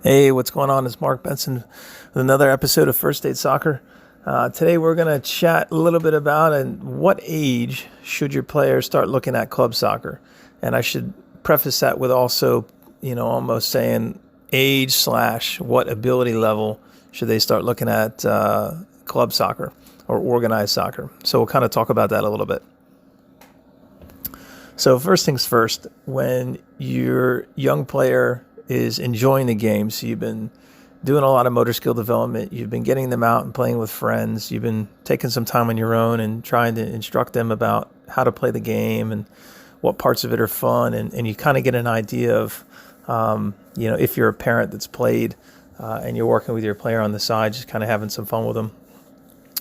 Hey, what's going on? It's Mark Benson with another episode of First Aid Soccer. Today we're going to chat a little bit about and what age should your players start looking at club soccer. And I should preface that with also, almost saying age slash what ability level should they start looking at club soccer or organized soccer. So we'll kind of talk about that a little bit. So first things first, when your young player is enjoying the game, so you've been doing a lot of motor skill development, you've been getting them out and playing with friends, you've been taking some time on your own and trying to instruct them about how to play the game and what parts of it are fun, and you kind of get an idea of, if you're a parent that's played and you're working with your player on the side, just kind of having some fun with them,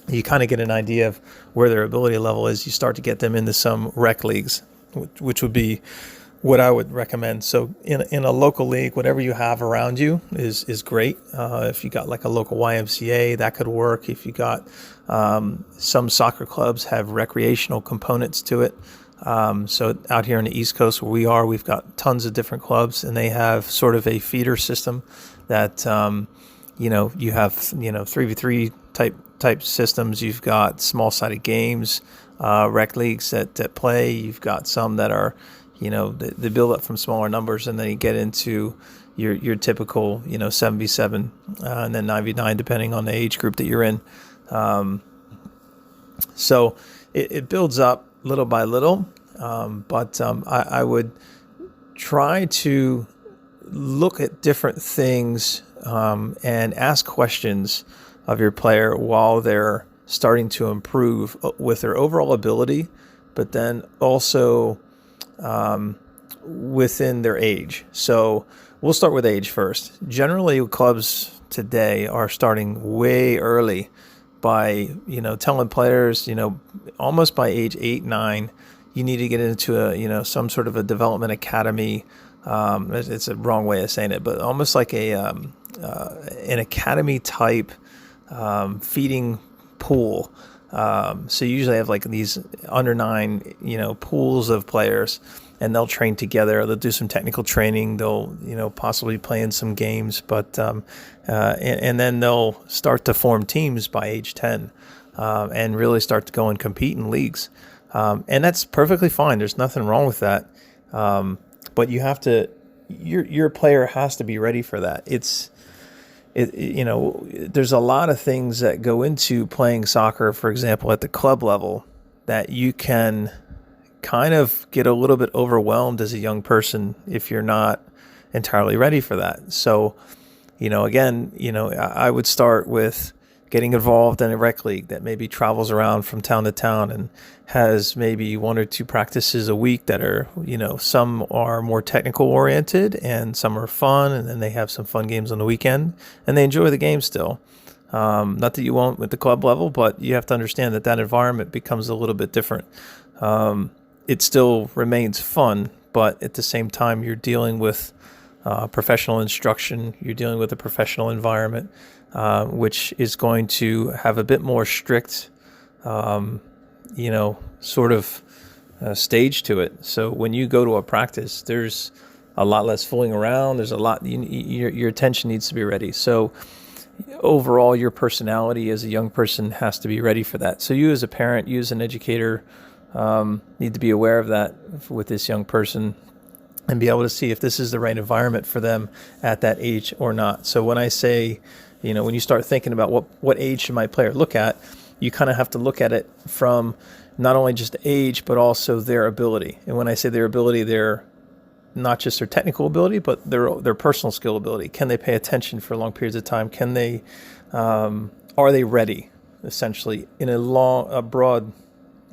you kind of get an idea of where their ability level is. You start to get them into some rec leagues, which would be what I would recommend. So in a local league, whatever you have around you is great. If you got like a local YMCA, that could work. If you got some soccer clubs have recreational components to it. So out here on the East Coast where we are, we've got tons of different clubs, and they have sort of a feeder system that you have 3v3 type systems. You've got small sided games, rec leagues that play. You've got some that are they build up from smaller numbers, and then you get into your typical 7v7 and then 9v9 depending on the age group that you're in. So it builds up little by little, but I would try to look at different things and ask questions of your player while they're starting to improve with their overall ability, but then also within their age. So we'll start with age first. Generally, clubs today are starting way early by, telling players, almost by age 8, 9, you need to get into some sort of a development academy. It's a wrong way of saying it, but almost like an academy type feeding pool. So you usually have like these under 9, pools of players, and they'll train together. They'll do some technical training. They'll, possibly play in some games, but and then they'll start to form teams by age 10 and really start to go and compete in leagues. And that's perfectly fine. There's nothing wrong with that. But you have to, your player has to be ready for that. There's a lot of things that go into playing soccer, for example, at the club level, that you can kind of get a little bit overwhelmed as a young person if you're not entirely ready for that. So, I would start with getting involved in a rec league that maybe travels around from town to town and has maybe 1 or 2 practices a week that are, some are more technical oriented and some are fun, and then they have some fun games on the weekend and they enjoy the game still. Not that you won't with the club level, but you have to understand that environment becomes a little bit different. It still remains fun, but at the same time, you're dealing with professional instruction. You're dealing with a professional environment, which is going to have a bit more strict, stage to it. So when you go to a practice, there's a lot less fooling around. There's a lot, your attention needs to be ready. So overall, your personality as a young person has to be ready for that. So you as a parent, you as an educator, need to be aware of that with this young person and be able to see if this is the right environment for them at that age or not. So when I say, when you start thinking about what age should my player look at, you kind of have to look at it from not only just age, but also their ability. And when I say their ability, they're not just their technical ability, but their personal skill ability. Can they pay attention for long periods of time? Can they, are they ready, essentially, in a broad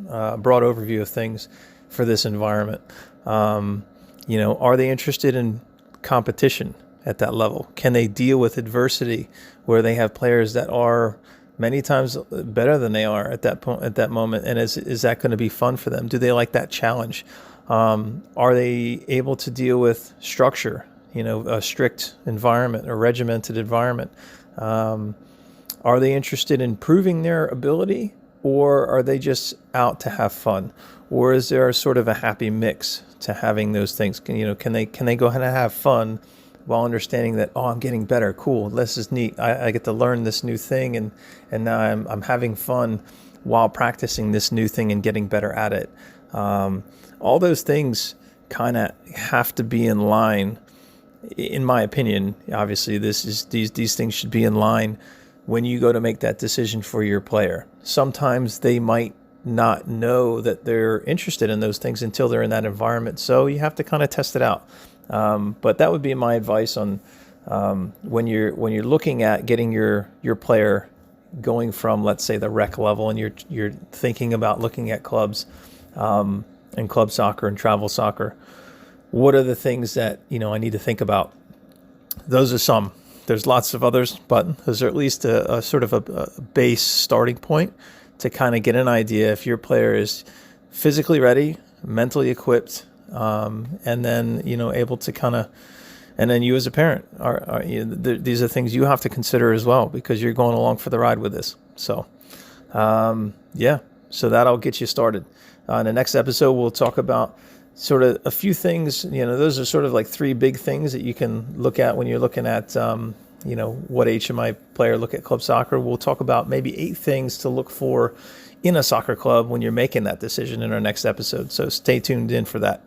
overview of things for this environment? Are they interested in competition at that level? Can they deal with adversity where they have players that are many times better than they are at that point, at that moment? And is that going to be fun for them? Do they like that challenge? Are they able to deal with structure, a strict environment, a regimented environment? Are they interested in proving their ability, or are they just out to have fun? Or is there sort of a happy mix to having those things? Can they go ahead and have fun, while understanding that, oh, I'm getting better. Cool. This is neat. I get to learn this new thing, and now I'm having fun while practicing this new thing and getting better at it. All those things kind of have to be in line, in my opinion. Obviously, these things should be in line when you go to make that decision for your player. Sometimes they might not know that they're interested in those things until they're in that environment. So you have to kind of test it out. But that would be my advice on when you're looking at getting your player going from, let's say, the rec level, and you're thinking about looking at clubs and club soccer and travel soccer. What are the things that I need to think about? Those are some. There's lots of others, but those are at least a sort of a base starting point to kind of get an idea if your player is physically ready, mentally equipped, and then able to kind of, and then you as a parent these are things you have to consider as well, because you're going along for the ride with this. So so that'll get you started. In the next episode, we'll talk about sort of a few things. Those are sort of like three big things that you can look at when you're looking at what age should my player look at club soccer. We'll talk about maybe 8 things to look for in a soccer club when you're making that decision in our next episode. So stay tuned in for that.